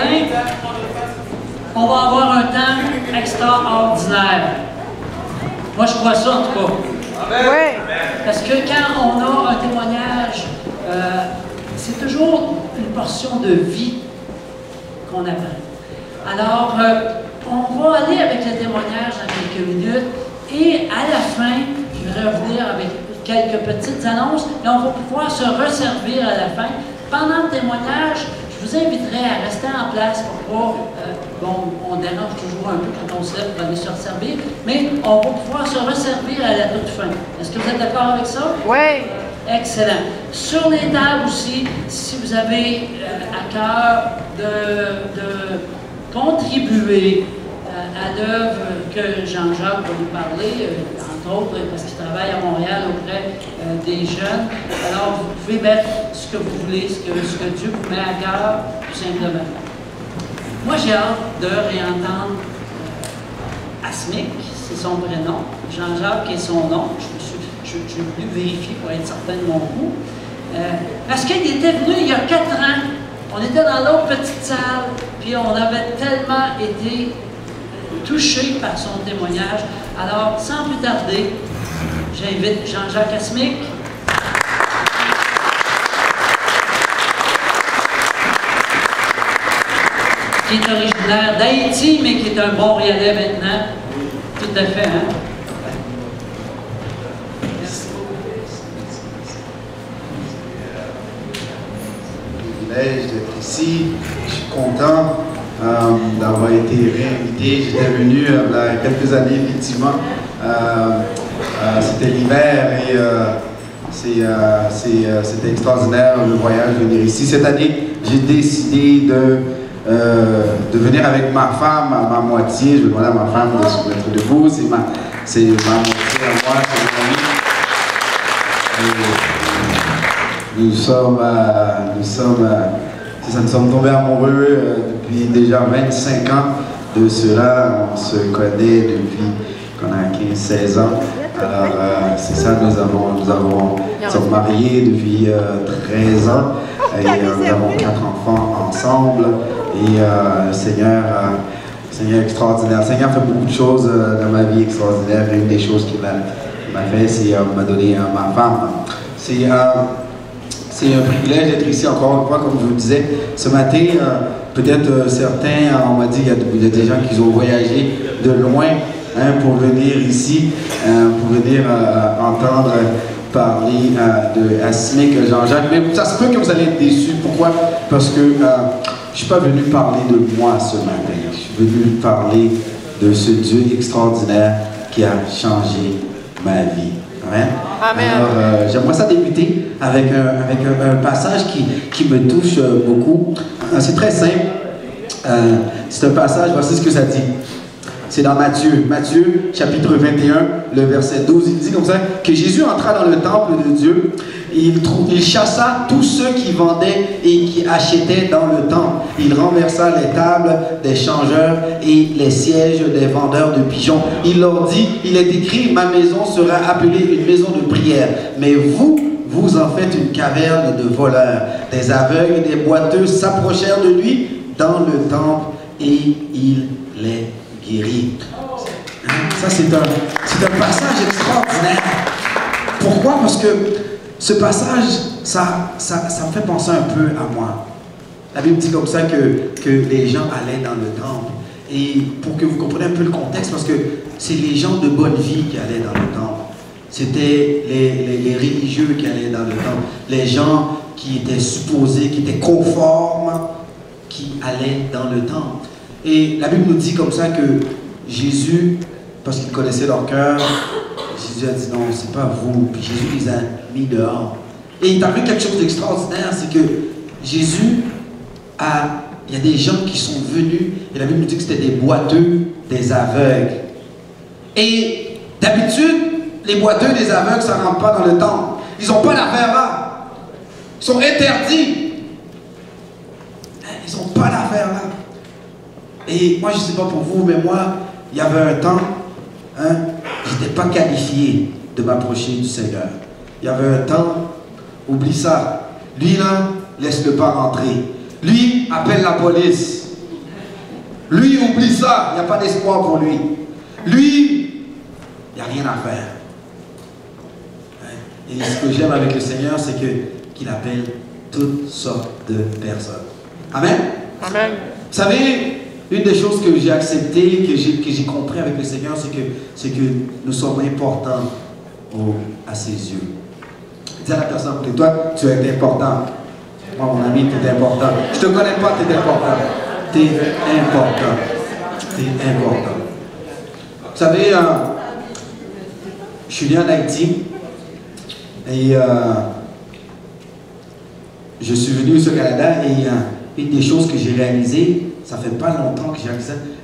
matin, on va avoir un temps extraordinaire. Moi, je crois ça, en tout cas. Ouais. Parce que quand on a un témoignage, c'est toujours une portion de vie qu'on apprend. Alors, on va aller avec le témoignage dans quelques minutes et à la fin, je vais revenir avec quelques petites annonces et on va pouvoir se resservir à la fin. Pendant le témoignage, je vous inviterai à rester en place pour pas, bon, on dérange toujours un peu quand on se lève pour aller se resservir, mais on va pouvoir se resservir à la toute fin. Est-ce que vous êtes d'accord avec ça? Oui. Excellent. Sur les tables aussi, si vous avez à cœur de contribuer à l'œuvre que Jean-Jacques va nous parler, entre autres parce qu'il travaille à Montréal auprès des jeunes. Alors, vous pouvez mettre ce que vous voulez, ce que Dieu vous met à cœur, tout simplement. Moi, j'ai hâte de réentendre Asmic, c'est son vrai nom. Jean-Jacques est son nom. Je voulu vérifier pour être certain de mon coup. Parce qu'il était venu il y a 4 ans. On était dans l'autre petite salle, puis on avait tellement été touchés par son témoignage. Alors, sans plus tarder, j'invite Jean-Jacques Asmic. Qui est originaire d'Haïti, mais qui est un Montréalais maintenant. Tout à fait, hein? D'être ici. Je suis content d'avoir été réinvité. J'étais venu il y a quelques années, effectivement. C'était l'hiver et c'était extraordinaire le voyage, venir ici. Cette année, j'ai décidé de venir avec ma femme, ma moitié. Je vais demander à ma femme de se mettre debout. C'est ma moitié à moi, c'est mon ami. Nous sommes tombés amoureux depuis déjà 25 ans de cela. On se connaît depuis qu'on a 15-16 ans. Alors, c'est ça, nous sommes mariés depuis 13 ans et nous avons 4 enfants ensemble. Et le Seigneur est extraordinaire. Le Seigneur fait beaucoup de choses dans ma vie extraordinaires. Et une des choses qu'il m'a fait, c'est m'a donné ma femme. C'est un privilège d'être ici encore une fois, comme je vous le disais. Ce matin, peut-être certains, on m'a dit, il y a des gens qui ont voyagé de loin pour venir ici, pour venir entendre parler de Asmic Jean-Jacques. Mais ça se peut que vous allez être déçus. Pourquoi? Parce que je ne suis pas venu parler de moi ce matin. Je suis venu parler de ce Dieu extraordinaire qui a changé ma vie. Amen. Amen. Alors, j'aimerais ça débuter avec un passage qui me touche beaucoup. C'est très simple. C'est un passage, voici ce que ça dit. C'est dans Matthieu, chapitre 21, le verset 12. Il dit comme ça, que Jésus entra dans le temple de Dieu. Il chassa tous ceux qui vendaient et qui achetaient dans le temple. Il renversa les tables des changeurs et les sièges des vendeurs de pigeons. Il leur dit, il est écrit, ma maison sera appelée une maison de prière. Mais vous en faites une caverne de voleurs. Des aveugles et des boiteux s'approchèrent de lui dans le temple et il les guérit. Ça, c'est un passage extraordinaire. Pourquoi? Parce que ce passage, ça me fait penser un peu à moi. La Bible dit comme ça que les gens allaient dans le temple. Et pour que vous compreniez un peu le contexte, parce que c'est les gens de bonne vie qui allaient dans le temple. C'était les religieux qui allaient dans le temple. Les gens qui étaient supposés, qui étaient conformes, qui allaient dans le temple. Et la Bible nous dit comme ça que Jésus, parce qu'il connaissait leur cœur, Jésus a dit non, c'est pas vous. Puis Jésus les a mis dehors. Et il est arrivé quelque chose d'extraordinaire, c'est que Jésus il y a des gens qui sont venus, et la Bible nous dit que c'était des boiteux, des aveugles. Et d'habitude, les boiteux, des aveugles, ça ne rentre pas dans le temple. Ils n'ont pas l'affaire là. Ils sont interdits. Ils n'ont pas l'affaire là. Et moi, je ne sais pas pour vous, mais moi, il y avait un temps, je n'étais pas qualifié de m'approcher du Seigneur. Il y avait un temps, oublie ça. Lui, là, laisse-le pas rentrer. Lui, appelle la police. Lui, oublie ça, il n'y a pas d'espoir pour lui. Lui, il n'y a rien à faire. Et ce que j'aime avec le Seigneur, c'est qu'il appelle toutes sortes de personnes. Amen? Amen. Vous savez, une des choses que j'ai acceptées, que j'ai compris avec le Seigneur, c'est que nous sommes importants à ses yeux. Dis à la personne, toi, tu es important. Moi, mon ami, tu es important. Je ne te connais pas, tu es important. Tu es important. Tu es important. Vous savez, je suis né en Haïti et je suis venu au Canada et une des choses que j'ai réalisées, ça fait pas longtemps que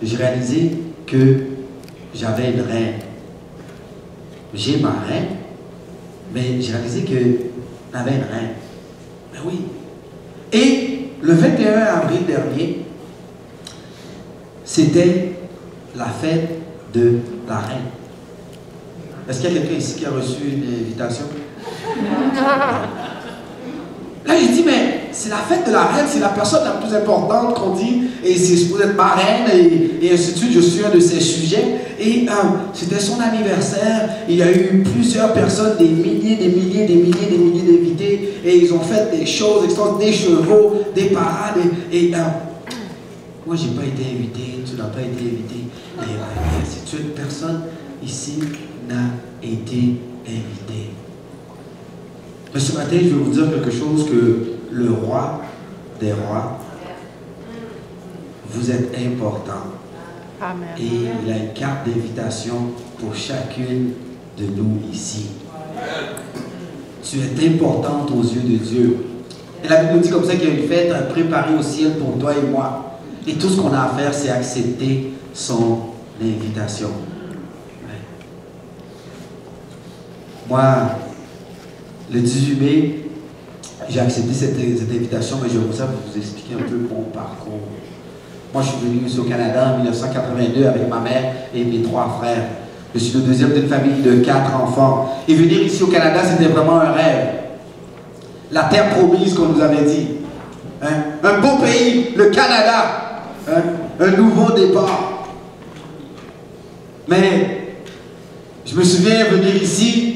j'ai réalisé que j'avais une reine. J'ai ma reine, mais j'ai réalisé que j'avais une reine. Ben oui. Et le 21 avril dernier, c'était la fête de la reine. Est-ce qu'il y a quelqu'un ici qui a reçu une invitation? Là, j'ai dit, mais c'est la fête de la reine, c'est la personne la plus importante qu'on dit, et c'est supposé être ma reine, et ainsi de suite, je suis un de ses sujets. Et c'était son anniversaire, il y a eu plusieurs personnes, des milliers d'invités, et ils ont fait des choses extraordinaires, des chevaux, des parades, et moi, j'ai pas été invité, tu n'as pas été invité, et ainsi de suite, personne ici n'a été invité. Mais ce matin, je vais vous dire quelque chose que le roi des rois, vous êtes important. Amen. Et il a une carte d'invitation pour chacune de nous ici. Tu es importante aux yeux de Dieu. Et la Bible nous dit comme ça qu'il y a une fête préparée au ciel pour toi et moi. Et tout ce qu'on a à faire, c'est accepter son invitation. Moi, le 18 mai, j'ai accepté cette invitation, mais je vais vous expliquer un peu mon parcours. Moi, je suis venu ici au Canada en 1982 avec ma mère et mes 3 frères. Je suis le deuxième d'une famille de 4 enfants. Et venir ici au Canada, c'était vraiment un rêve. La terre promise qu'on nous avait dit. Hein? Un beau pays, le Canada. Hein? Un nouveau départ. Mais, je me souviens venir ici,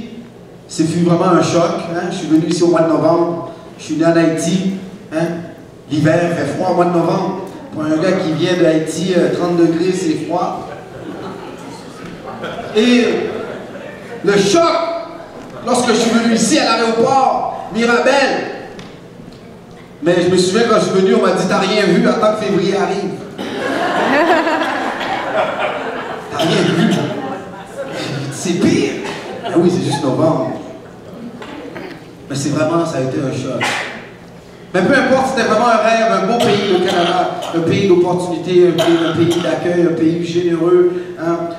ce fut vraiment un choc. Hein? Je suis venu ici au mois de novembre. Je suis né en Haïti. Hein? L'hiver fait froid au mois de novembre. Pour un gars qui vient de Haïti, 30 degrés, c'est froid. Et le choc, lorsque je suis venu ici à l'aéroport, Mirabel. Mais je me souviens quand je suis venu, on m'a dit, t'as rien vu, attends que février arrive. T'as rien vu. C'est pire. Ah oui, c'est juste novembre. Mais c'est vraiment, ça a été un choc. Mais peu importe, c'était vraiment un rêve, un beau pays, le Canada, un pays d'opportunités, un pays d'accueil, un pays généreux, hein,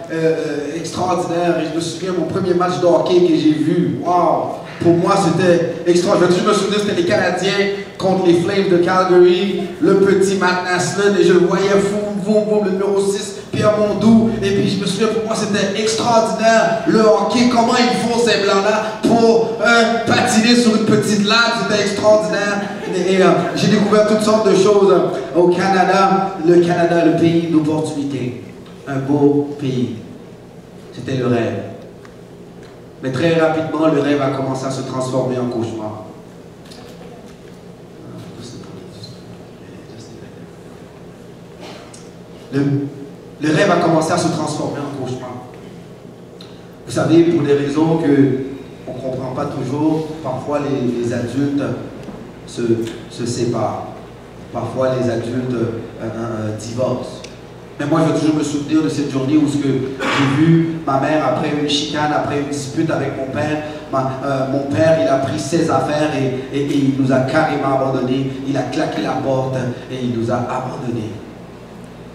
extraordinaire. Et je me souviens, mon premier match de hockey que j'ai vu, wow, pour moi c'était extraordinaire. Je me souviens, c'était les Canadiens contre les Flames de Calgary, le petit Matt Naslund, et je le voyais, le numéro 6, Pierre Mondou. Et puis je me souviens, pour moi c'était extraordinaire, le hockey, comment ils font ces blancs-là pour patiner sur une petite lame, c'était extraordinaire. Et j'ai découvert toutes sortes de choses au Canada. Le Canada, le pays d'opportunités. Un beau pays. C'était le rêve. Mais très rapidement, le rêve a commencé à se transformer en cauchemar. Le rêve a commencé à se transformer en cauchemar. Vous savez, pour des raisons qu'on ne comprend pas toujours, parfois les adultes se séparent. Parfois les adultes divorcent. Mais moi, je vais toujours me souvenir de cette journée où j'ai vu ma mère, après une chicane, après une dispute avec mon père, mon père, il a pris ses affaires et il nous a carrément abandonnés. Il a claqué la porte et il nous a abandonnés.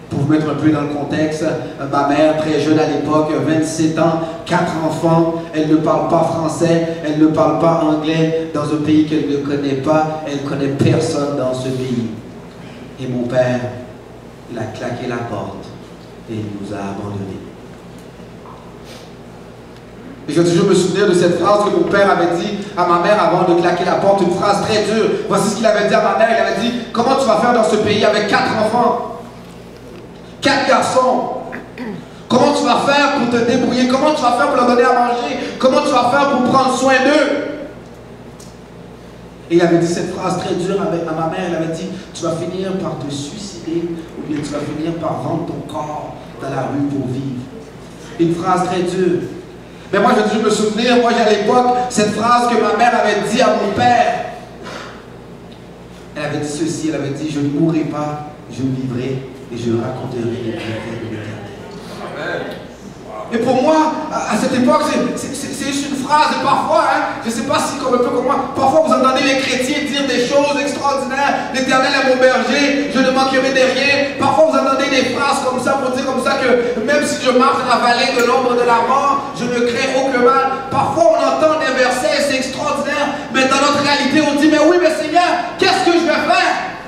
Pour vous mettre un peu dans le contexte, ma mère, très jeune à l'époque, 27 ans, 4 enfants, elle ne parle pas français, elle ne parle pas anglais, dans un pays qu'elle ne connaît pas, elle ne connaît personne dans ce pays. Et mon père, il a claqué la porte et il nous a abandonnés. Et je vais toujours me souvenir de cette phrase que mon père avait dit à ma mère avant de claquer la porte, une phrase très dure. Voici ce qu'il avait dit à ma mère, il avait dit, comment tu vas faire dans ce pays avec 4 enfants? 4 garçons. Comment tu vas faire pour te débrouiller? Comment tu vas faire pour leur donner à manger? Comment tu vas faire pour prendre soin d'eux? Et il avait dit cette phrase très dure à ma mère. Elle avait dit, tu vas finir par te suicider ou bien tu vas finir par vendre ton corps dans la rue pour vivre. Une phrase très dure. Mais moi, je me souvenir, moi, à l'époque, cette phrase que ma mère avait dit à mon père. Elle avait dit ceci, elle avait dit, je ne mourrai pas, je vivrai et je raconterai les bienfaits de l'Éternel. Et pour moi, à cette époque, c'est juste une phrase. Et parfois, hein, je ne sais pas si comme un peu comme moi, parfois vous entendez les chrétiens dire des choses extraordinaires. L'Éternel est mon berger, je ne manquerai de rien. Parfois vous entendez des phrases comme ça pour dire comme ça que même si je marche dans la vallée de l'ombre de la mort, je ne crains aucun mal. Parfois on entend des versets, c'est extraordinaire. Mais dans notre réalité, on dit, mais oui, mais Seigneur, qu'est-ce que je vais faire?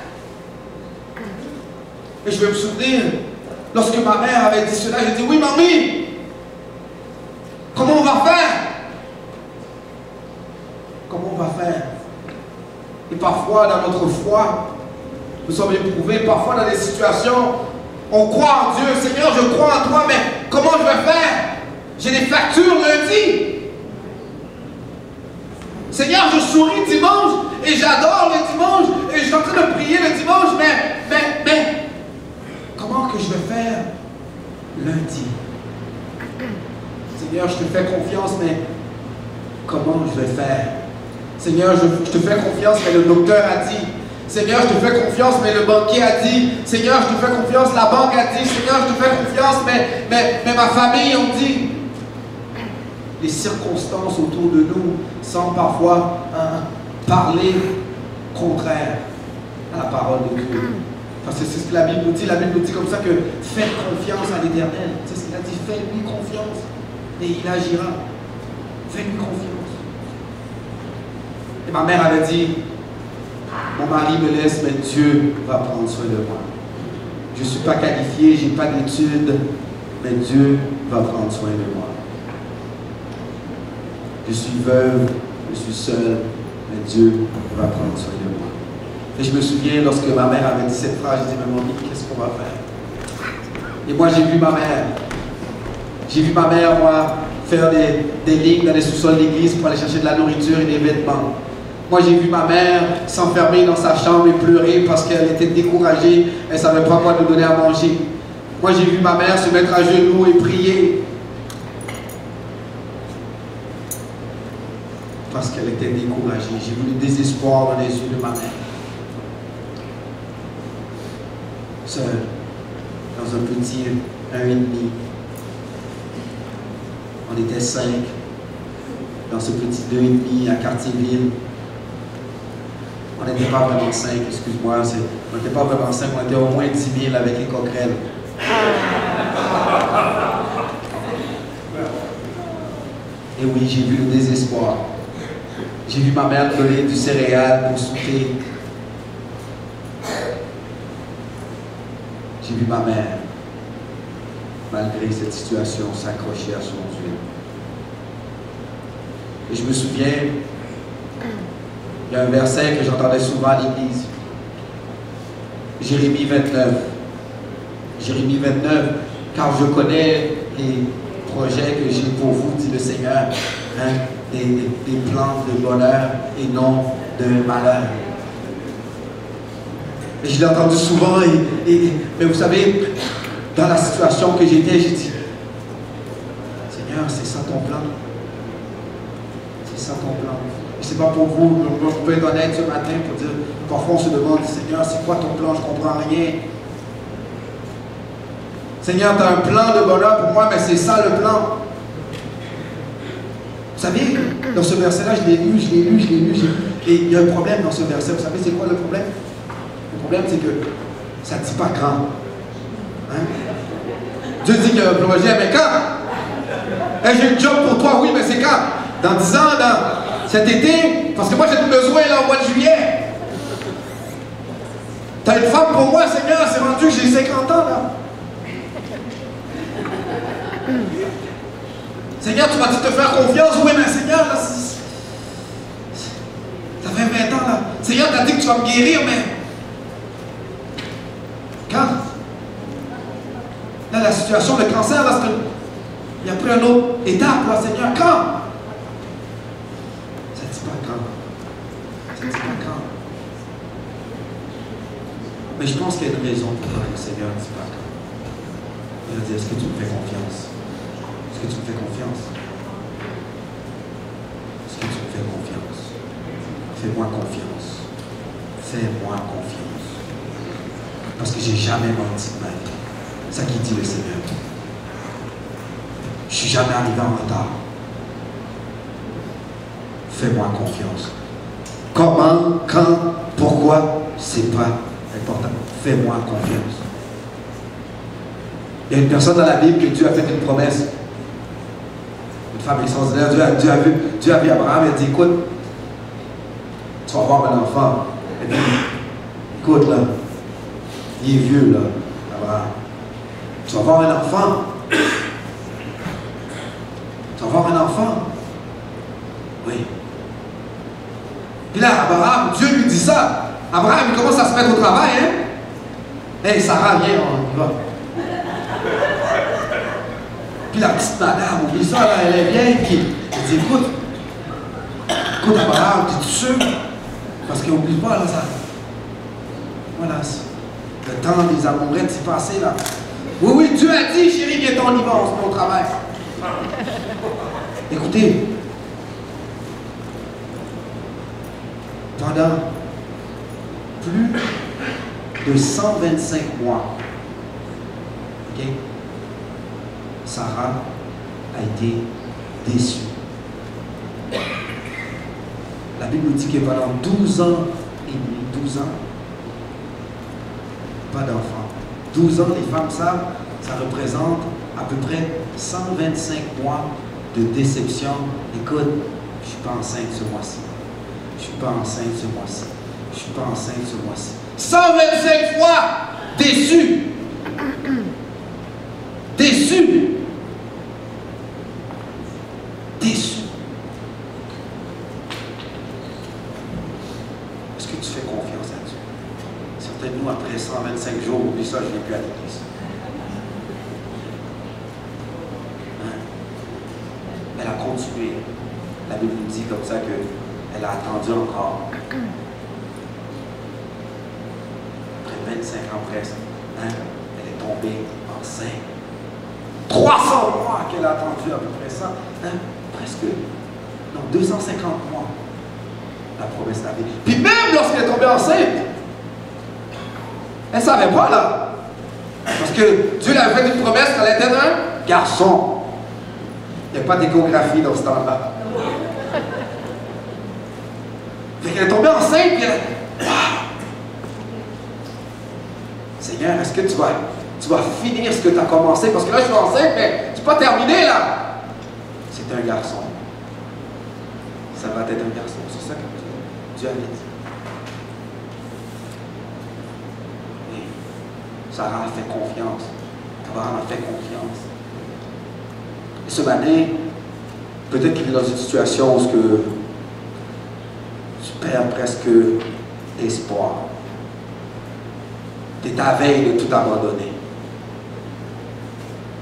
Et je vais me souvenir, lorsque ma mère avait dit cela, j'ai dit, oui, mamie. Comment on va faire? Comment on va faire? Et parfois, dans notre foi, nous sommes éprouvés. Parfois, dans des situations, on croit en Dieu. Seigneur, je crois en toi, mais comment je vais faire? J'ai des factures lundi. Seigneur, je souris dimanche et j'adore le dimanche et je suis en train de prier le dimanche, mais comment que je vais faire lundi? Seigneur, je te fais confiance, mais comment je vais faire? Seigneur, je te fais confiance, mais le docteur a dit. Seigneur, je te fais confiance, mais le banquier a dit. Seigneur, je te fais confiance, la banque a dit. Seigneur, je te fais confiance, mais ma famille a dit. Les circonstances autour de nous semblent parfois parler contraire à la parole de Dieu. Parce que c'est ce que la Bible nous dit. La Bible nous dit comme ça que faites confiance à l'Éternel. C'est ce qu'il a dit, faites-lui confiance. Et il agira. Fais-lui confiance. Et ma mère avait dit, mon mari me laisse, mais Dieu va prendre soin de moi. Je ne suis pas qualifié, je n'ai pas d'études, mais Dieu va prendre soin de moi. Je suis veuve, je suis seule, mais Dieu va prendre soin de moi. Et je me souviens, lorsque ma mère avait dit cette phrase, je dis, mais mamie, qu'est-ce qu'on va faire? Et moi, j'ai vu ma mère. J'ai vu ma mère, moi, faire des lignes dans les sous-sols d'église pour aller chercher de la nourriture et des vêtements. Moi, j'ai vu ma mère s'enfermer dans sa chambre et pleurer parce qu'elle était découragée. Elle ne savait pas quoi nous donner à manger. Moi, j'ai vu ma mère se mettre à genoux et prier parce qu'elle était découragée. J'ai vu le désespoir dans les yeux de ma mère. Seule, dans un petit 1,5. On était 5 dans ce petit 2,5 à Cartierville. On n'était pas vraiment 5, excuse-moi. On n'était pas vraiment 5, on était au moins 10 000 avec les coquerelles. Et oui, j'ai vu le désespoir. J'ai vu ma mère donner du céréal pour souper. J'ai vu ma mère, malgré cette situation, s'accrocher à son Dieu. Et je me souviens, il y a un verset que j'entendais souvent à l'église. Jérémie 29. Jérémie 29, car je connais les projets que j'ai pour vous, dit le Seigneur, hein, des plans de bonheur et non de malheur. Et je l'ai entendu souvent, mais vous savez, dans la situation que j'étais, j'ai dit, Seigneur, c'est ça ton plan. C'est ça ton plan. Et c'est pas pour vous, vous pouvez être honnête ce matin pour dire, parfois on se demande, Seigneur, c'est quoi ton plan? Je ne comprends rien. Seigneur, tu as un plan de bonheur pour moi, mais c'est ça le plan. Vous savez, dans ce verset-là, je l'ai lu. Et il y a un problème dans ce verset. Vous savez, c'est quoi le problème? Le problème, c'est que ça ne dit pas quand. Hein? Dieu dit qu'il y a un projet, mais quand? Hey, j'ai un job pour toi, oui, mais c'est quand? Dans 10 ans, dans cet été? Parce que moi, j'ai besoin là au mois de juillet. T'as une femme pour moi, Seigneur, c'est rendu que j'ai 50 ans, là. Seigneur, tu m'as dit de te faire confiance. Oui, mais Seigneur, là, ça fait 20 ans, là. Seigneur, tu as dit que tu vas me guérir, mais... Quand? la situation, le cancer, là, il y a pris une autre étape, là, Seigneur, quand? Ça ne dit pas quand. Ça ne dit pas quand. Mais je pense qu'il y a une raison pour laquelle le Seigneur ne dit pas quand. Il a dit, est-ce que tu me fais confiance? Est-ce que tu me fais confiance? Est-ce que tu me fais confiance? Fais-moi confiance. Fais-moi confiance. Parce que j'ai jamais menti de ma vie. C'est ça qui dit le Seigneur. Je ne suis jamais arrivé en retard. Fais-moi confiance. Comment, quand, pourquoi, c'est pas important. Fais-moi confiance. Il y a une personne dans la Bible que Dieu a fait une promesse. Une femme extraordinaire. Dieu a vu Abraham et a dit, écoute, tu vas avoir un enfant. Et puis, écoute là, il est vieux là, Abraham. Tu vas avoir un enfant. Tu vas avoir un enfant. Oui. Puis là, Abraham, Dieu lui dit ça. Abraham, il commence à se mettre au travail, hein? Hé, Sarah, viens, on y va. Puis la petite madame, oublie ça, là, elle est vieille, puis elle dit, écoute, Abraham, t'es sûr? Parce qu'il n'oublie pas, là, ça. Voilà, le temps des amourettes s'est passé, là. Oui, oui, Dieu a dit, chérie, viens, on y va, on se met au travail. Écoutez, pendant plus de 125 mois, ok, Sarah a été déçue. La Bible nous dit que pendant 12 ans et demi, 12 ans, pas d'enfant. 12 ans, les femmes savent, ça représente à peu près 125 mois de déception. Écoute, je ne suis pas enceinte ce mois-ci. Je ne suis pas enceinte ce mois-ci. Je ne suis pas enceinte ce mois-ci. 125 fois déçu. Déçu. Déçu. Est-ce que tu fais confiance à Dieu? Certains de nous, après 125 jours, oublie ça, je ne viens plus à l'église. Hein? Elle a continué. La Bible nous dit comme ça qu'elle a attendu encore. Après 25 ans presque, hein? Elle est tombée enceinte. 300 mois qu'elle a attendu à peu près ça. Hein? Presque. Non, 250 mois. La promesse d'Abraham. Puis même lorsqu'elle est tombée enceinte, elle ne savait pas là. Parce que Dieu lui avait fait une promesse qu'elle était un garçon. Il n'y a pas d'échographie dans ce temps-là. Fait qu'elle est tombée enceinte, puis elle... Wow! Seigneur, est-ce que tu vas finir ce que tu as commencé? Parce que là, je suis enceinte, mais c'est pas terminé là. C'est un garçon. Ça va être un garçon. C'est ça que Dieu avait dit. Oui. Sarah a fait confiance. Abraham a fait confiance. Et ce matin, peut-être qu'il est dans une situation où tu perds presque espoir. Tu es à veille de tout abandonner.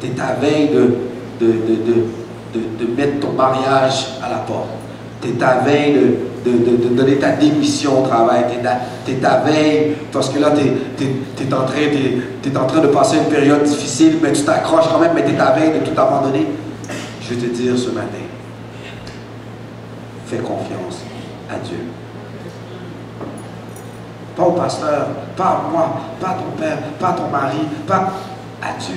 Tu es à veille de mettre ton mariage à la porte. Tu es à veille de donner ta démission au travail. Tu es à veille parce que là, tu es en train de passer une période difficile, mais tu t'accroches quand même, mais tu es à veille de tout abandonner. Je vais te dire ce matin, fais confiance à Dieu. Pas au pasteur, pas à moi, pas à ton père, pas à ton mari, pas à Dieu.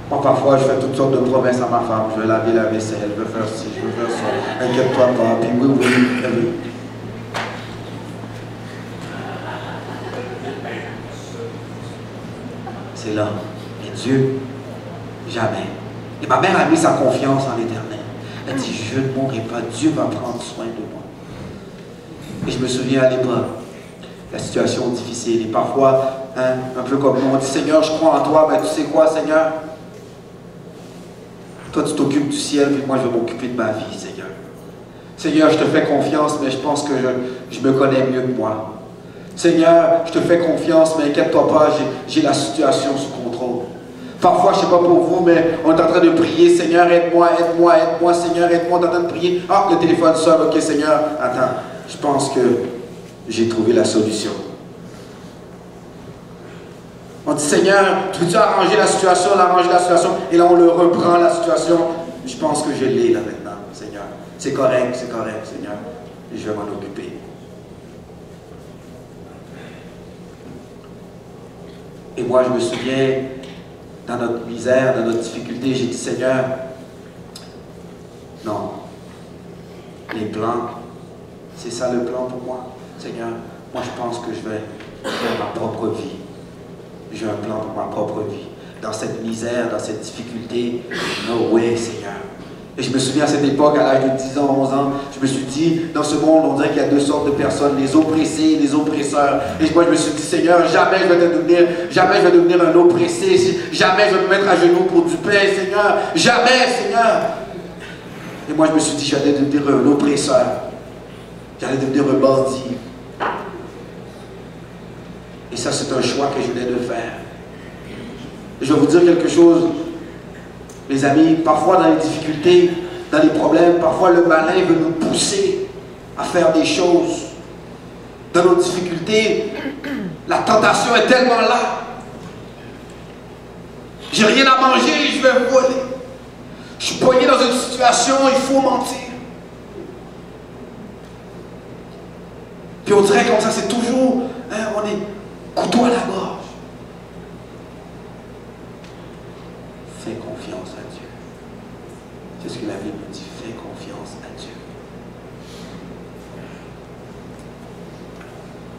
Moi, parfois, je fais toutes sortes de promesses à ma femme. Je vais laver la vaisselle, je vais faire ci, je vais faire ça. Inquiète-toi pas, puis oui, oui. C'est là. Et Dieu, jamais. Et ma mère a mis sa confiance en l'Éternel. Elle dit, je ne mourrai pas, Dieu va prendre soin de moi. Et je me souviens à l'époque, la situation difficile. Et parfois, hein, un peu comme nous, on dit, Seigneur, je crois en toi, mais tu sais quoi, Seigneur? Toi, tu t'occupes du ciel, puis moi, je vais m'occuper de ma vie, Seigneur. Seigneur, je te fais confiance, mais je pense que je me connais mieux que moi. Seigneur, je te fais confiance, mais inquiète-toi pas, j'ai la situation sous contrôle. Parfois, je ne sais pas pour vous, mais on est en train de prier, Seigneur, aide-moi, aide-moi, aide-moi, Seigneur, aide-moi, on est en train de prier. Ah, le téléphone sonne, ok, Seigneur, attends, je pense que j'ai trouvé la solution. On dit, Seigneur, tu veux-tu arranger la situation, et là on le reprend la situation. Je pense que je l'ai là maintenant, Seigneur. C'est correct, Seigneur, et je vais m'en occuper. Et moi, je me souviens, dans notre misère, dans notre difficulté, j'ai dit, Seigneur, non, les plans, c'est ça le plan pour moi, Seigneur. Moi, je pense que je vais faire ma propre vie. J'ai un plan pour ma propre vie. Dans cette misère, dans cette difficulté, no way, Seigneur. Et je me souviens à cette époque, à l'âge de 10 ans, 11 ans, je me suis dit, dans ce monde, on dirait qu'il y a deux sortes de personnes, les oppressés et les oppresseurs. Et moi, je me suis dit, Seigneur, jamais je vais devenir un oppressé, jamais je vais me mettre à genoux pour du pain, Seigneur, jamais, Seigneur. Et moi, je me suis dit, j'allais devenir un oppresseur, j'allais devenir un bandit. Et ça, c'est un choix que je venais de faire. Et je vais vous dire quelque chose, mes amis, parfois dans les difficultés, dans les problèmes, parfois le malin veut nous pousser à faire des choses. Dans nos difficultés, la tentation est tellement là. J'ai rien à manger, je vais voler. Je suis poigné dans une situation, il faut mentir. Puis on dirait comme ça, c'est toujours, hein, on est couteau à la gorge. Fais confiance à Dieu. C'est ce que la Bible dit, fais confiance à Dieu.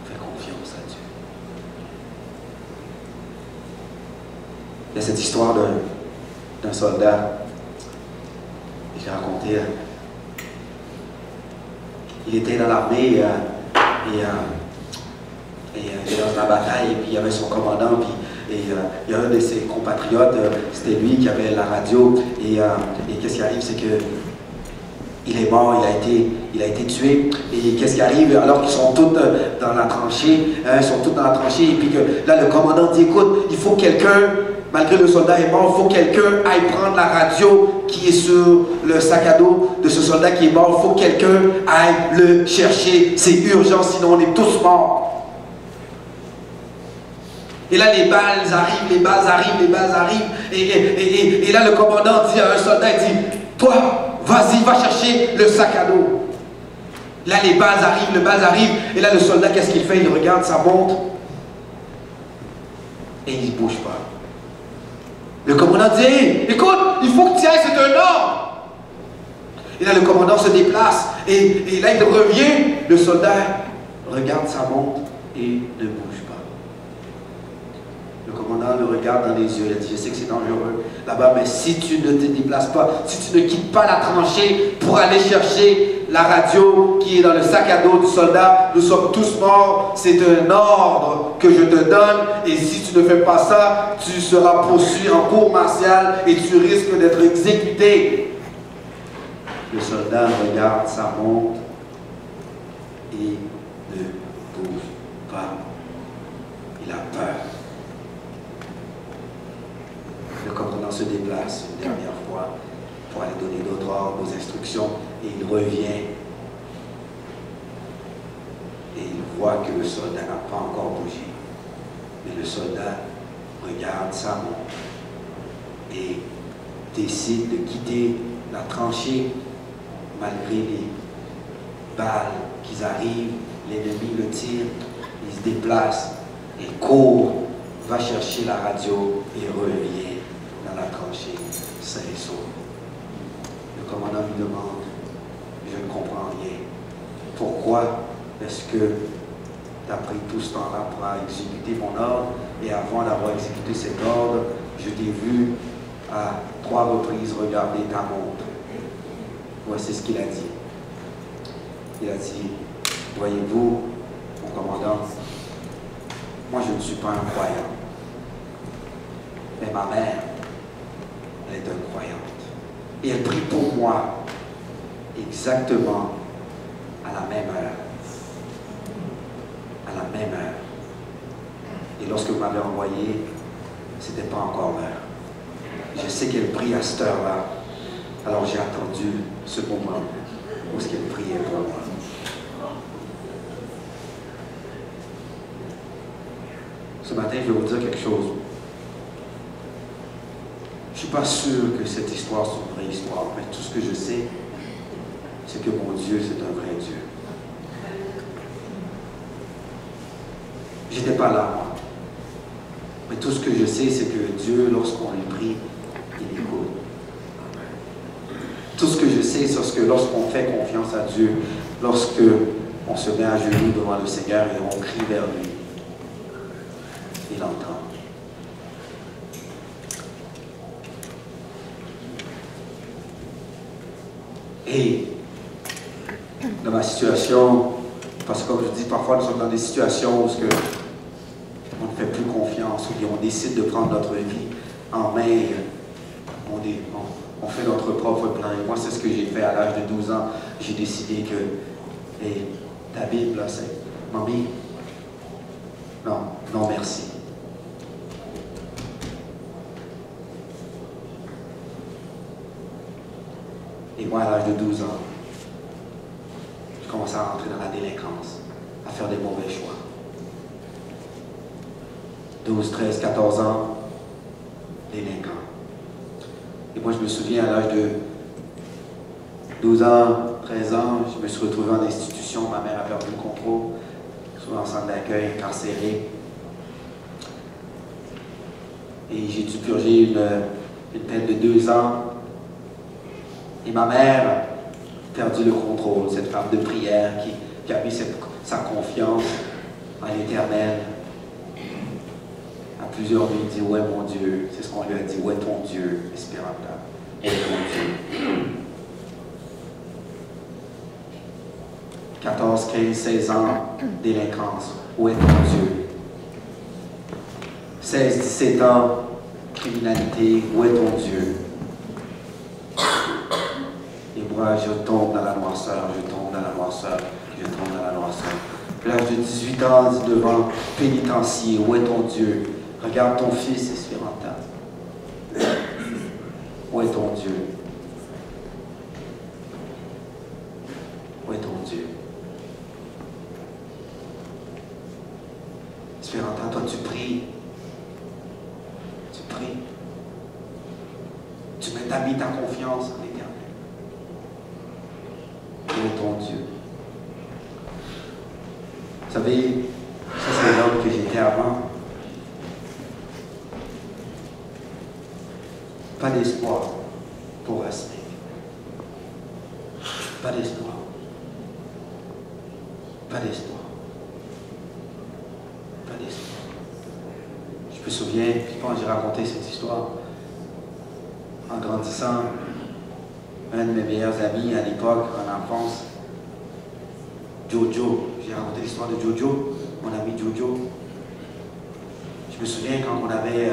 Fais confiance à Dieu. Il y a cette histoire d'un soldat, j'ai raconté, il était dans l'armée et il était dans la bataille, et puis il y avait son commandant, puis il y a un de ses compatriotes, c'était lui qui avait la radio, et qu'est-ce qui arrive, c'est que il est mort, il a été tué, et qu'est-ce qui arrive, alors qu'ils sont tous dans la tranchée, et puis que là le commandant dit, écoute, il faut quelqu'un, malgré le soldat est mort, il faut quelqu'un aille prendre la radio qui est sur le sac à dos de ce soldat qui est mort, il faut quelqu'un aille le chercher, c'est urgent, sinon on est tous morts. Et là, les balles arrivent, et là, le commandant dit à un soldat, il dit, toi, vas-y, va chercher le sac à dos. Là, les balles arrivent, et là, le soldat, qu'est-ce qu'il fait? Il regarde sa montre, et il ne bouge pas. Le commandant dit, hey, écoute, il faut que tu ailles, c'est un ordre. Et là, le commandant se déplace, et là, il revient, le soldat regarde sa montre, et ne bouge pas. Le commandant le regarde dans les yeux, il a dit, je sais que c'est dangereux là-bas, mais si tu ne te déplaces pas, si tu ne quittes pas la tranchée pour aller chercher la radio qui est dans le sac à dos du soldat, nous sommes tous morts, c'est un ordre que je te donne, et si tu ne fais pas ça, tu seras poursuivi en cour martiale et tu risques d'être exécuté. Le soldat regarde sa montre et ne bouge pas. Il a peur. Le commandant se déplace une dernière fois pour aller donner d'autres ordres, aux instructions, et il revient. Et il voit que le soldat n'a pas encore bougé. Mais le soldat regarde sa montre et décide de quitter la tranchée malgré les balles qui arrivent, l'ennemi le tire, il se déplace, il court, va chercher la radio et revient dans la tranchée, sain et sauf. Le commandant lui demande, je ne comprends rien. Pourquoi est-ce que tu as pris tout ce temps-là pour exécuter mon ordre, et avant d'avoir exécuté cet ordre, je t'ai vu à 3 reprises regarder ta montre. Voici ce qu'il a dit. Il a dit, voyez-vous, mon commandant, moi je ne suis pas un croyant, mais ma mère, elle est une croyante. Et elle prie pour moi exactement à la même heure. À la même heure. Et lorsque vous m'avez envoyé, ce n'était pas encore l'heure. Je sais qu'elle prie à cette heure-là. Alors j'ai attendu ce moment où est-ce qu'elle priait pour moi. Ce matin, je vais vous dire quelque chose. Je ne suis pas sûr que cette histoire soit une vraie histoire, mais tout ce que je sais, c'est que mon Dieu, c'est un vrai Dieu. J'étais pas là, moi. Mais tout ce que je sais, c'est que Dieu, lorsqu'on lui prie, il écoute. Tout ce que je sais, c'est que lorsqu'on fait confiance à Dieu, lorsque on se met à genoux devant le Seigneur et on crie vers lui, il entend. Et dans ma situation, parce que comme je dis, parfois nous sommes dans des situations où on ne fait plus confiance, où on décide de prendre notre vie en main, on fait notre propre plan. Et moi, c'est ce que j'ai fait à l'âge de 12 ans. J'ai décidé que, hey, ta Bible, là, c'est, mamie, non, merci. Et moi, à l'âge de 12 ans, je commençais à rentrer dans la délinquance, à faire des mauvais choix. 12, 13, 14 ans, délinquant. Et moi, je me souviens, à l'âge de 12 ans, 13 ans, je me suis retrouvé en institution. Ma mère a perdu le contrôle, sur un centre d'accueil, incarcéré. Et j'ai dû purger une peine de 2 ans. Et ma mère a perdu le contrôle, cette femme de prière qui a mis sa confiance en l'Éternel. À plusieurs nuits, il dit, ouais mon Dieu, c'est ce qu'on lui a dit, ouais ton Dieu, Esperanta, ouais ton Dieu. 14, 15, 16 ans, délinquance, où est ton Dieu? 16, 17 ans, criminalité, où est ton Dieu? Et moi, je tombe dans la noirceur, je tombe dans la noirceur, je tombe dans la noirceur. À l'âge de 18 ans, 19 ans, pénitencier, où est ton Dieu? Regarde ton fils, Esperanta. Où est ton Dieu? Où est ton Dieu? Esperanta, toi tu pries. Tu pries. Tu mets ta confiance en l'Éternel. Où est ton Dieu? Vous savez, ça c'est l'homme que j'étais avant. Pas d'espoir pour rester. Pas d'espoir. Pas d'espoir. Pas d'espoir. Je me souviens, je pense que j'ai raconté cette histoire. En grandissant, un de mes meilleurs amis à l'époque, en enfance, Jojo. J'ai raconté l'histoire de Jojo, mon ami Jojo. Je me souviens quand on avait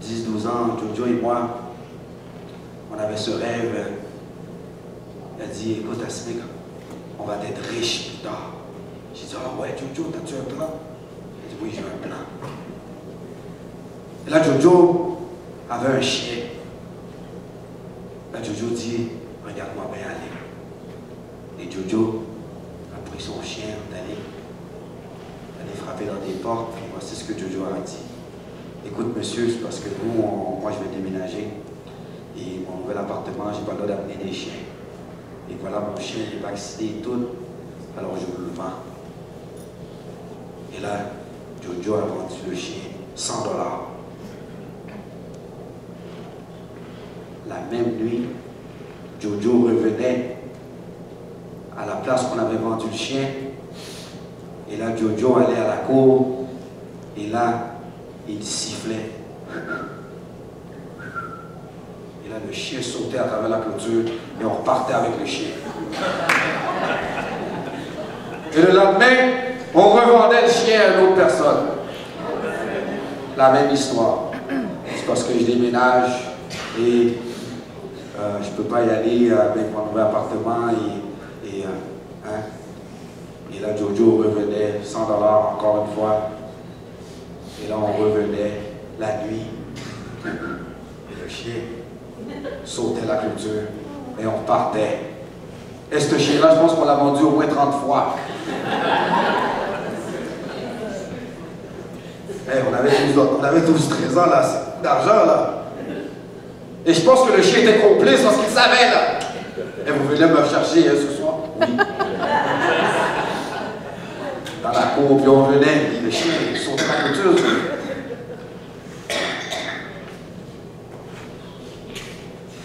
10-12 ans, Jojo et moi, on avait ce rêve. Il a dit, écoute Asmik, on va être riche plus tard. J'ai dit, ah ouais Jojo, t'as-tu un plan? Il a dit, oui, j'ai un plan. Et là, Jojo avait un chien. Là, Jojo dit, regarde-moi bien aller. Et Jojo a pris son chien, d'aller frapper dans des portes, puis voici ce que Jojo a dit. Écoute, monsieur, c'est parce que nous, moi, je vais déménager. Et mon nouvel appartement, j'ai pas le droit d'amener des chiens. Et voilà, mon chien est vacciné et tout. Alors, je vous le vends. Et là, Jojo a vendu le chien $100. La même nuit, Jojo revenait à la place qu'on avait vendu le chien. Et là, Jojo allait à la cour. Et là, il sifflait. Et là, le chien sautait à travers la clôture et on repartait avec le chien. Et le lendemain, on revendait le chien à une autre personne. La même histoire. C'est parce que je déménage et je ne peux pas y aller avec mon nouvel appartement et là, Jojo revenait, $100 encore une fois. Et là, on revenait la nuit. Le chien sautait la clôture et on partait. Et ce chien-là, je pense qu'on l'a vendu au moins 30 fois. Hey, on avait 12 13 ans là, d'argent là. Et je pense que le chien était complice parce qu'il savait là. Et vous venez me chercher ce soir? Oui. Dans la cour, puis on venait, puis le chien sautait la clôture.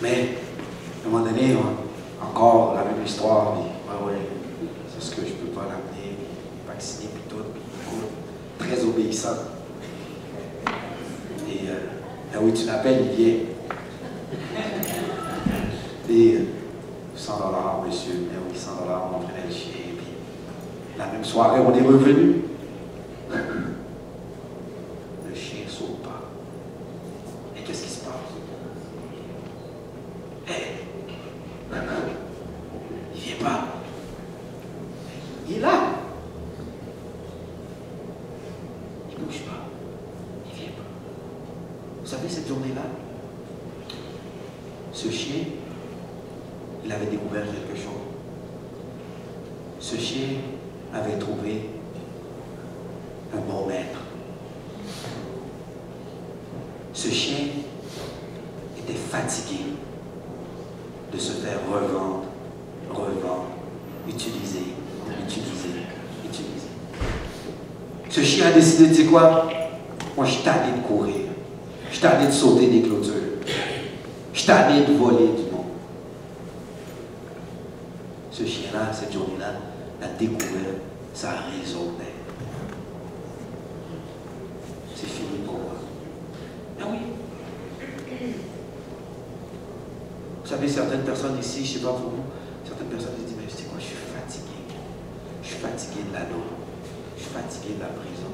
Mais, à un moment donné, encore la même histoire, puis, ouais, c'est ce que je ne peux pas l'amener, puis vacciner, puis tout, puis très obéissant. Et, ah oui, tu l'appelles, il vient. Et, 100 $, monsieur, mais oui, 100 $, on prenait le chien, puis la même soirée, on est revenu. Le chien ne saute pas. Et qu'est-ce qui se passe? Il vient pas. Il est là. Il ne bouge pas. Il vient pas. Vous savez, cette journée-là, ce chien, il avait découvert quelque chose. Ce chien avait trouvé un bon maître. Ce chien était fatigué de se faire revendre, utiliser. Ce chien a décidé, tu sais quoi? Moi, je suis tanné de courir. Je suis tanné de sauter des clôtures. Je suis tanné de voler du monde. Ce chien-là, cette journée-là, a découvert sa raison d'être. C'est fini pour moi. Ah oui. Vous savez, certaines personnes ici, je ne sais pas pour vous, certaines personnes disent, mais tu sais quoi, je suis fatigué. Je suis fatigué de la norme. Je suis fatigué de la prison.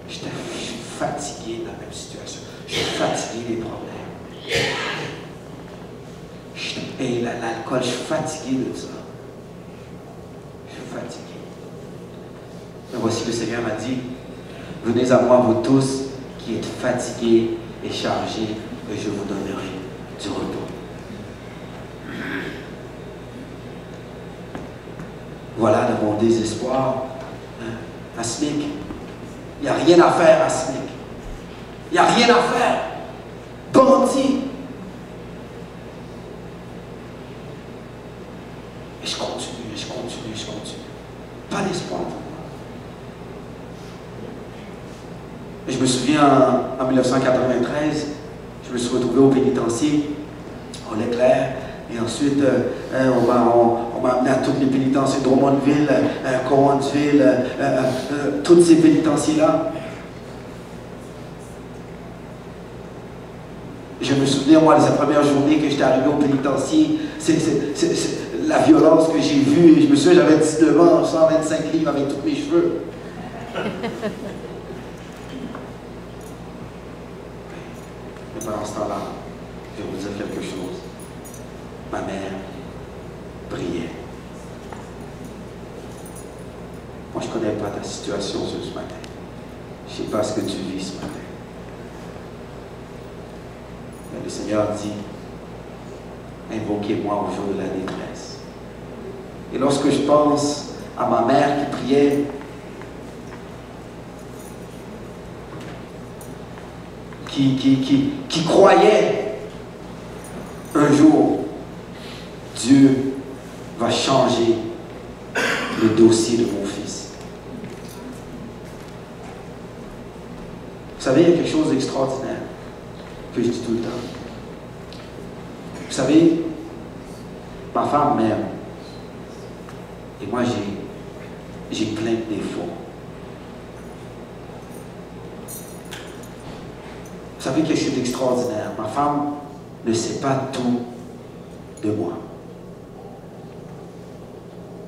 Je suis fatigué de la même situation. Je suis fatigué des problèmes. Et l'alcool, je suis fatigué de ça. Je suis fatigué. Mais voici le Seigneur m'a dit, venez à moi vous tous qui êtes fatigués et chargés, et je vous donnerai du repos. Voilà de mon désespoir. À SMIC, il n'y a rien à faire à SMIC. Il n'y a rien à faire. Bandit. Et je continue. Pas d'espoir pour moi. Et je me souviens, en 1993, je me suis retrouvé au pénitencier, au Leclerc, et ensuite, on m'a amené à toutes les pénitenciers, Drummondville, Cowansville, toutes ces pénitenciers-là. Je me souviens, moi, de cette première journée que j'étais arrivé au pénitencier, c'est la violence que j'ai vue. Et je me souviens, j'avais 19 ans, 125 livres avec tous mes cheveux. Mais pendant ce temps-là, je vais vous dire quelque chose. Ma mère priait. Moi, je ne connais pas ta situation ce matin. Je ne sais pas ce que tu vis ce matin. Mais le Seigneur dit, invoquez-moi au jour de la détresse. Et lorsque je pense à ma mère qui priait, qui croyait un jour, Dieu va changer le dossier de mon fils. Vous savez, il y a quelque chose d'extraordinaire que je dis tout le temps. Vous savez, ma femme m'aime. Et moi, j'ai plein de défauts. Vous savez quelque chose d'extraordinaire. Ma femme ne sait pas tout de moi.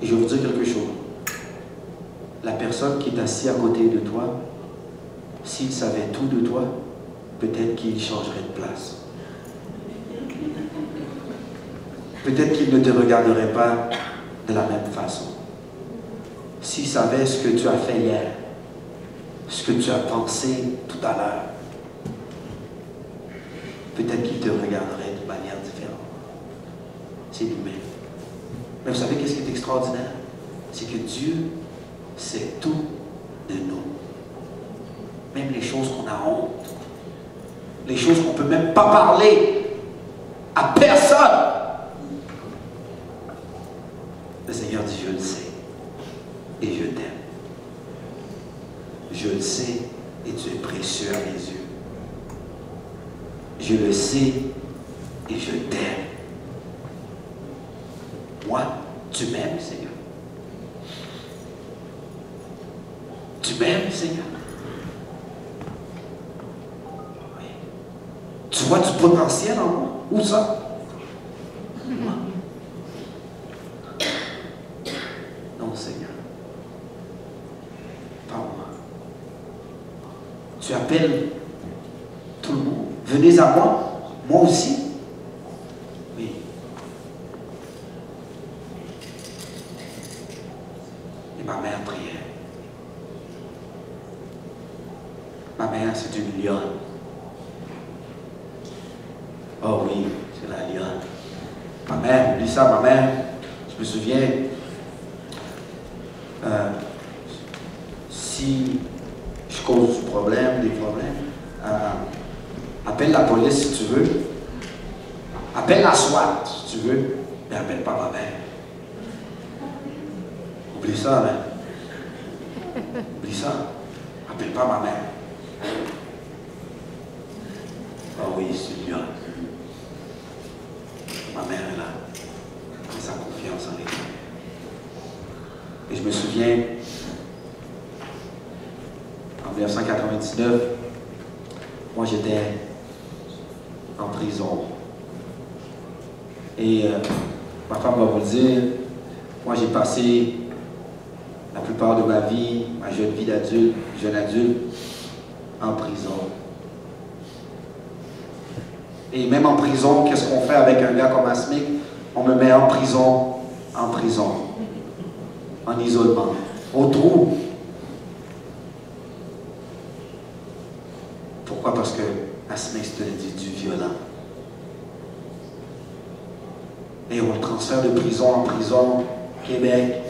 Et je vais vous dire quelque chose. La personne qui est assise à côté de toi, s'il savait tout de toi, peut-être qu'il changerait de place. Peut-être qu'il ne te regarderait pas de la même façon. S'il savait ce que tu as fait hier, ce que tu as pensé tout à l'heure, peut-être qu'il te regarderait de manière différente. C'est humain. Mais vous savez qu'est-ce qui est extraordinaire? C'est que Dieu sait tout de nous. Même les choses qu'on a honte. Les choses qu'on ne peut même pas parler à personne. Le Seigneur dit, je le sais et je t'aime. Je le sais et tu es précieux à mes yeux. Je le sais et je t'aime. Moi, tu m'aimes, Seigneur. Tu m'aimes, Seigneur. Oui. Tu vois du potentiel en moi. Où ça? Moi. Non, Seigneur. Pas moi. Tu appelles tout le monde. Venez à moi. Moi aussi. Oui. Et ma mère priait. Ma mère, c'est une lionne. Oh oui, c'est la lionne. Ma mère, oublie ça, ma mère, je me souviens, si je cause des problèmes, appelle la police si tu veux. Appelle la SWAT si tu veux, mais appelle pas ma mère. Oublie ça, hein. Oublie ça. Appelle pas ma mère. Oh oui, c'est une lionne. Ma mère est là. Et sa confiance en l'Éternel. Et je me souviens, en 1999, moi j'étais en prison. Et ma femme va vous le dire, moi j'ai passé la plupart de ma vie, ma jeune vie d'adulte, jeune adulte, en prison. Et même en prison, qu'est-ce qu'on fait avec un gars comme Asmic? On me met en prison, en isolement, au trou. Pourquoi? Parce que Asmic, c'est un individu violent. Et on le transfère de prison en prison, Québec,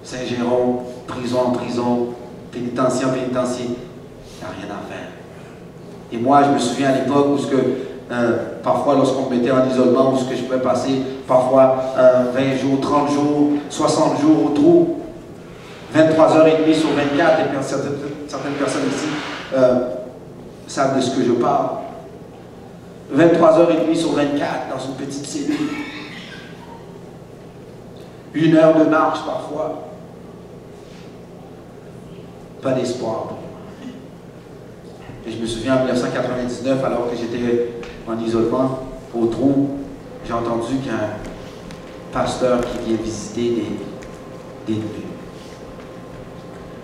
Saint-Jérôme, prison en prison, pénitencier en pénitencier. Il n'y a rien à faire. Et moi, je me souviens à l'époque où parfois, lorsqu'on me mettait en isolement, où je pouvais passer parfois 20 jours, 30 jours, 60 jours au trou, 23h30 sur 24, et puis certaines personnes ici savent de ce que je parle. 23h30 sur 24 dans une petite cellule. 1 heure de marche parfois. Pas d'espoir pour moi. Et je me souviens en 1999, alors que j'étais en isolement au trou, j'ai entendu qu'un pasteur qui vient visiter des nuits.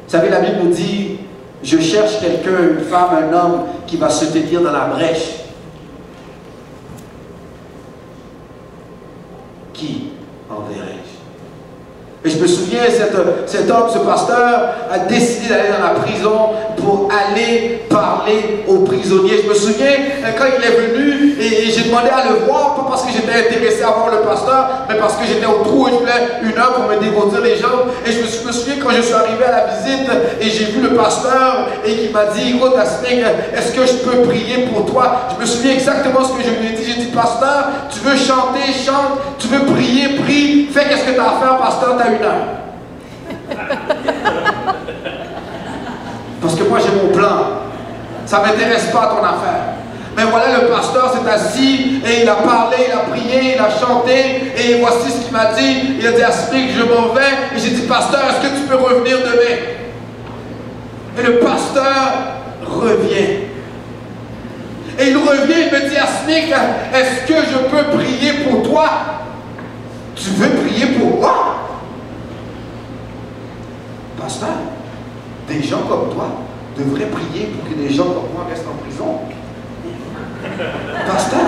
Vous savez, la Bible nous dit, je cherche quelqu'un, une femme, un homme qui va se tenir dans la brèche. Qui enverrai-je? Et je me souviens, cet homme, ce pasteur, a décidé d'aller dans la prison pour aller parler aux prisonniers. Je me souviens, quand il est venu, et j'ai demandé à le voir, pas parce que j'étais intéressé à voir le pasteur, mais parce que j'étais au trou et je voulais 1 heure pour me dégourdir les jambes. Et je me souviens quand je suis arrivé à la visite, et j'ai vu le pasteur, et qui m'a dit, écoute, Asmic, est-ce que je peux prier pour toi? Je me souviens exactement ce que je lui ai dit. J'ai dit, pasteur, tu veux chanter, chante, tu veux prier, prie, fais qu'est-ce que tu as à faire, pasteur, tu as 1 heure. Parce que moi j'ai mon plan. Ça ne m'intéresse pas ton affaire. Mais voilà, le pasteur s'est assis et il a parlé, il a prié, il a chanté. Et voici ce qu'il m'a dit. Il a dit, Asmic, je m'en vais. Et j'ai dit, pasteur, est-ce que tu peux revenir demain? Et le pasteur revient. Et il revient, il me dit, Asmic, est-ce que je peux prier pour toi? Tu veux prier pour moi? Pasteur, des gens comme toi devraient prier pour que des gens comme moi restent en prison. Pasteur,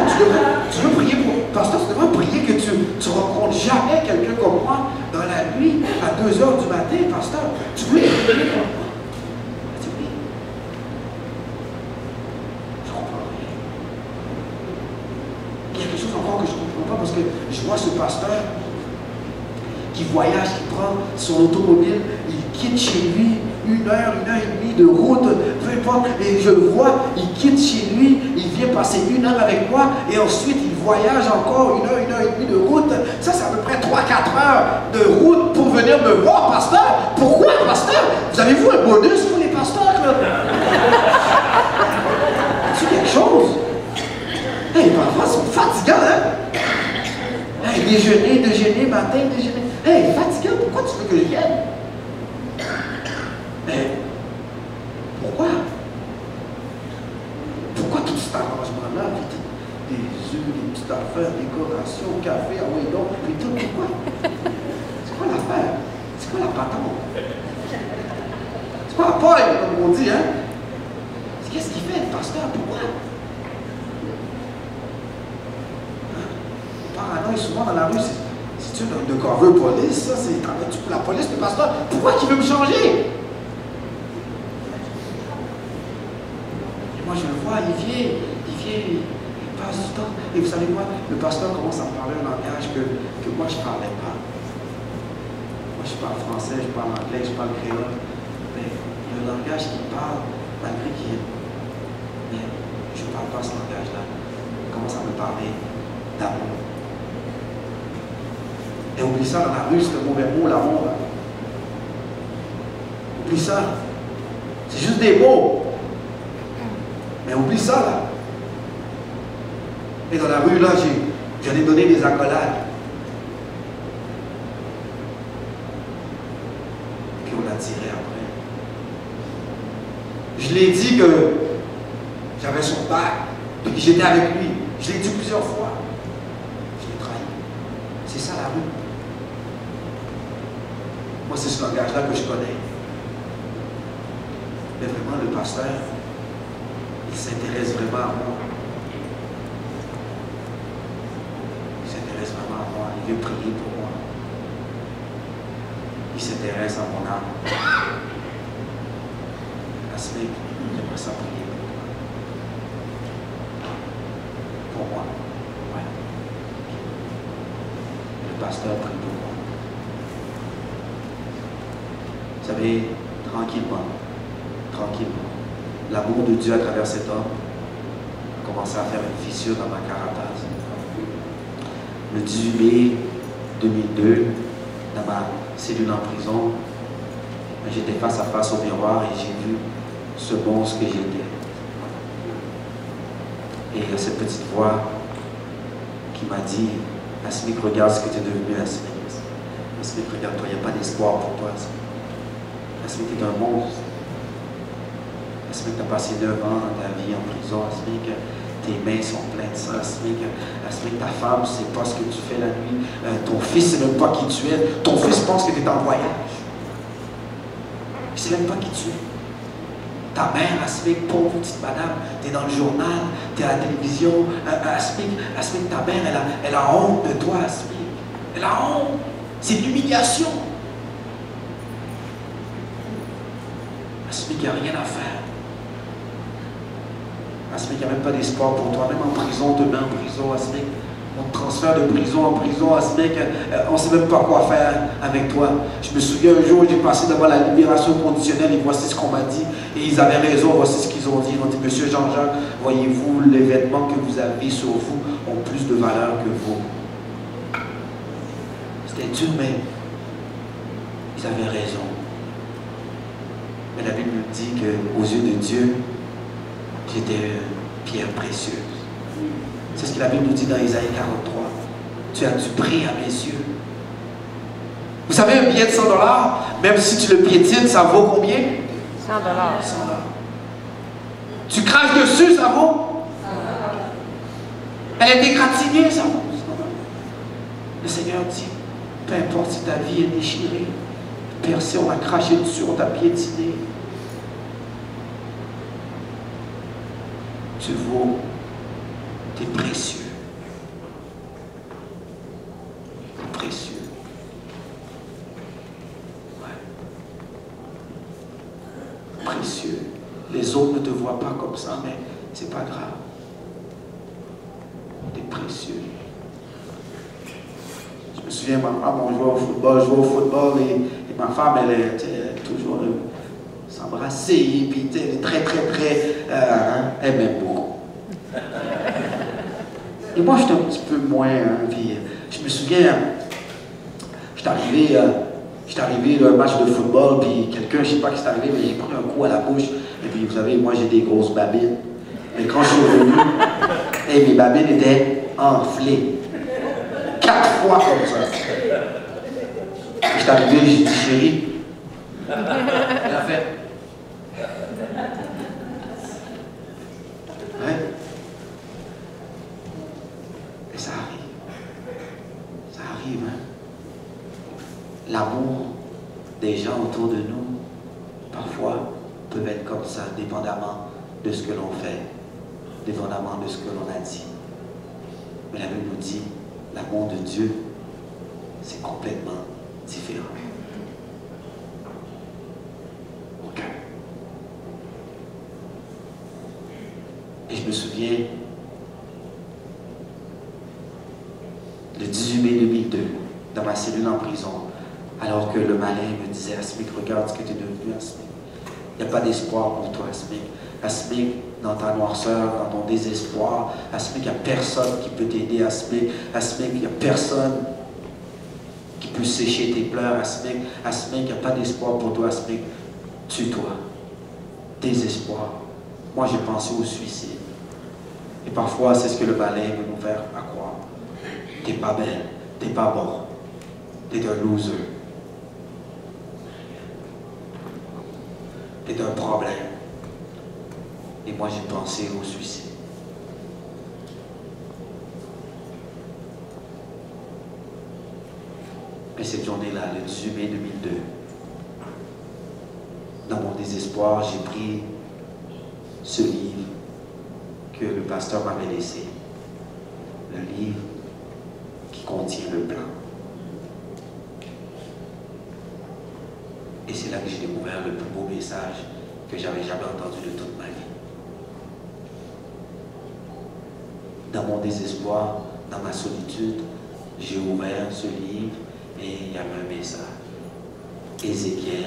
tu veux prier pour... Pasteur, tu devrais prier que tu ne rencontres jamais quelqu'un comme moi dans la nuit à 2 h du matin, pasteur. Tu veux prier pour moi? Je dis oui. Je comprends rien. vois ce pasteur qui voyage, qui prend son automobile, il quitte chez lui 1 heure, 1 heure et demie de route, peu importe, et je le vois, il quitte chez lui, il vient passer 1 heure avec moi, et ensuite il voyage encore 1 heure et demie de route. Ça, c'est à peu près 3-4 heures de route pour venir me voir, pasteur. Pourquoi, pasteur? Vous avez-vous un bonus pour les pasteurs, là? C'est quelque chose. Hey, parfois, ils sont fatigants, hein? Hey, déjeuner, matin, déjeuner. Hey, fatigant, pourquoi tu veux que je vienne? Mais, pourquoi? Pourquoi tout cet arrangement-là? Des œufs, des petites affaires, décoration, café, ah oui, donc, et tout, pourquoi? C'est quoi l'affaire? C'est quoi la patente? C'est quoi la paille, comme on dit, hein? Qu'est-ce qu'il fait, le pasteur? Pourquoi? Paranoïe, souvent dans la rue, c'est-tu de cover police, ça? C'est travailles-tu pour la police, le pasteur? Pourquoi qu'il veut me changer? Et moi, je le vois, il vient, il passe du temps. Et vous savez quoi? Le pasteur commence à me parler un langage que moi, je ne parlais pas. Moi, je parle français, je parle anglais, je parle créole. Mais le langage qu'il parle, malgré qu'il est... Mais je ne parle pas ce langage-là. Il commence à me parler d'amour. Et oublie ça dans la rue, c'est un mauvais mot, l'amour. Oublie ça. C'est juste des mots. Mais oublie ça, là. Et dans la rue, là, j'en ai donné des accolades. Puis on l'a tiré après. Je l'ai dit que j'avais son bac, puis que j'étais avec lui. Je l'ai dit plusieurs fois. Je l'ai trahi. C'est ça la rue. Moi, c'est ce langage-là que je connais. Mais vraiment, le pasteur, il s'intéresse vraiment à moi. Il s'intéresse vraiment à moi. Il veut prier pour moi. Il s'intéresse à mon âme. La semaine, j'aimerais ça prier pour moi. Ouais. Le pasteur prie pour moi. Vous savez, tranquillement, l'amour de Dieu à travers cet homme a commencé à faire une fissure dans ma carapace. Le 18 mai 2002, dans ma cellule en prison, j'étais face à face au miroir et j'ai vu ce monstre que j'étais. Et il y a cette petite voix qui m'a dit, Asmik, regarde ce que tu es devenu, Asmik. Asmik, regarde-toi, il n'y a pas d'espoir pour toi, Asmik. Asmik est un monstre. Asmik, tu as passé 9 ans dans ta vie en prison. Asmik, tes mains sont pleines de sang. Asmik, ta femme ne sait pas ce que tu fais la nuit. Ton fils ne sait même pas qui tu es. Ton fils pense que tu es en voyage. Il ne sait même pas qui tu es. Ta mère, Asmik, pauvre petite madame, tu es dans le journal, tu es à la télévision. Asmik, ta mère, elle a honte de toi, Asmik. Elle a honte. C'est de l'humiliation. Asmik, il n'y a rien à faire. Asmik, il n'y a même pas d'espoir pour toi. Même en prison, on te met en prison, Asmik. On te transfère de prison en prison, Asmik. On ne sait même pas quoi faire avec toi. Je me souviens un jour, j'ai passé devant la libération conditionnelle et voici ce qu'on m'a dit. Et ils avaient raison, voici ce qu'ils ont dit. Ils ont dit, Monsieur Jean-Jacques, voyez-vous, les vêtements que vous avez sur vous ont plus de valeur que vous. C'était dur, mais ils avaient raison. Mais la Bible nous dit qu'aux yeux de Dieu, j'étais une pierre précieuse. C'est ce que la Bible nous dit dans Isaïe 43. Tu as du prix à mes yeux. Vous savez, un billet de 100 $, même si tu le piétines, ça vaut combien? 100 $. 100 $. Tu craches dessus, ça vaut? Elle est égratignée, ça vaut? Le Seigneur dit, peu importe si ta vie est déchirée, percée, on a craché dessus, on t'a piétiné. Tu vaux, t'es précieux. T'es précieux. Ouais. Précieux. Les autres ne te voient pas comme ça, mais c'est pas grave. T'es précieux. me souviens, ma femme, on jouait au football et ma femme, elle est toujours s'embrasser, et puis elle est très, elle m'aime beaucoup. Et moi, j'étais un petit peu moins, puis je me souviens, j'étais arrivé d'un match de football, puis quelqu'un, je ne sais pas qui s'est arrivé, mais j'ai pris un coup à la bouche, et puis vous savez, moi j'ai des grosses babines. Mais quand je suis revenu, mes babines étaient enflées. 4 fois comme ça. Je suis arrivé, j'ai dit, chérie, elle a fait. Ouais. Et ça arrive. Ça arrive, hein. L'amour des gens autour de nous, parfois, peut être comme ça, dépendamment de ce que l'on fait, dépendamment de ce que l'on a dit. Mais la Bible nous dit, l'amour de Dieu, c'est complètement différent. Ok. Et je me souviens, le 18 mai 2002, dans ma cellule en prison, alors que le malin me disait, Asmik, regarde ce que tu es devenu, Asmik. Il n'y a pas d'espoir pour toi, Asmik. Asmik, dans ta noirceur, dans ton désespoir, Asmik, il n'y a personne qui peut t'aider, Asmik. Asmik, il n'y a personne qui peut sécher tes pleurs, Asmik. Asmik, il n'y a pas d'espoir pour toi, Asmik. Tue-toi. Désespoir. Moi, j'ai pensé au suicide. Et parfois, c'est ce que le malin veut nous faire à croire. T'es pas belle, t'es pas bon, t'es un loser. T'es un problème. Et moi, j'ai pensé au suicide. Et cette journée-là, le 18 mai 2002, dans mon désespoir, j'ai pris ce livre que le pasteur m'avait laissé. Le livre qui contient le plan. Et c'est là que j'ai découvert le plus beau message que j'avais jamais entendu de toute ma vie. Dans mon désespoir, dans ma solitude, j'ai ouvert ce livre et il y avait un message. Ézéchiel,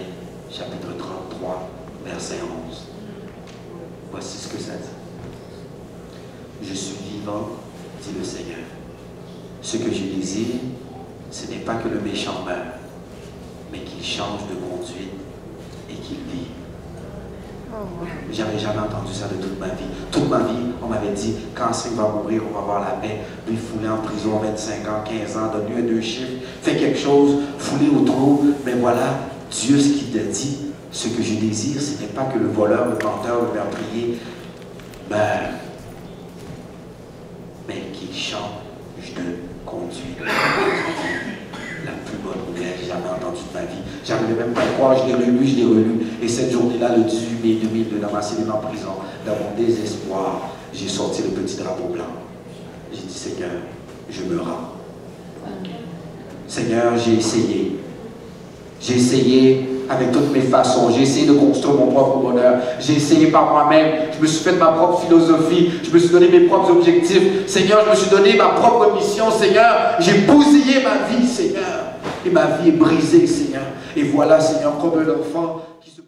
chapitre 33, verset 11. Voici ce que ça dit. Je suis vivant, dit le Seigneur. Ce que je désire, ce n'est pas que le méchant meure, mais qu'il change de conduite et qu'il vive. J'avais jamais entendu ça de toute ma vie. Toute ma vie, on m'avait dit, quand Asmik va mourir, on va avoir la paix. Lui, foulé en prison 25 ans, 15 ans, donne-lui un 2 chiffres, fais quelque chose, foulé au trou. Mais voilà, Dieu, ce qu'il te dit, ce que je désire, ce n'est pas que le voleur, le menteur, le meurtrier meure, mais qu'il change de conduite. La plus bonne nouvelle que j'ai jamais entendue de ma vie. J'arrivais même pas à croire, je l'ai relu. Et cette journée-là, le 18 mai 2002, dans ma cellule en prison, dans mon désespoir, j'ai sorti le petit drapeau blanc. J'ai dit, Seigneur, je me rends. Seigneur, j'ai essayé. J'ai essayé avec toutes mes façons. J'ai essayé de construire mon propre bonheur. J'ai essayé par moi-même. Je me suis fait ma propre philosophie. Je me suis donné mes propres objectifs. Seigneur, je me suis donné ma propre mission. Seigneur, j'ai bousillé ma vie, Seigneur. Et ma vie est brisée, Seigneur. Et voilà, Seigneur, comme un enfant qui se...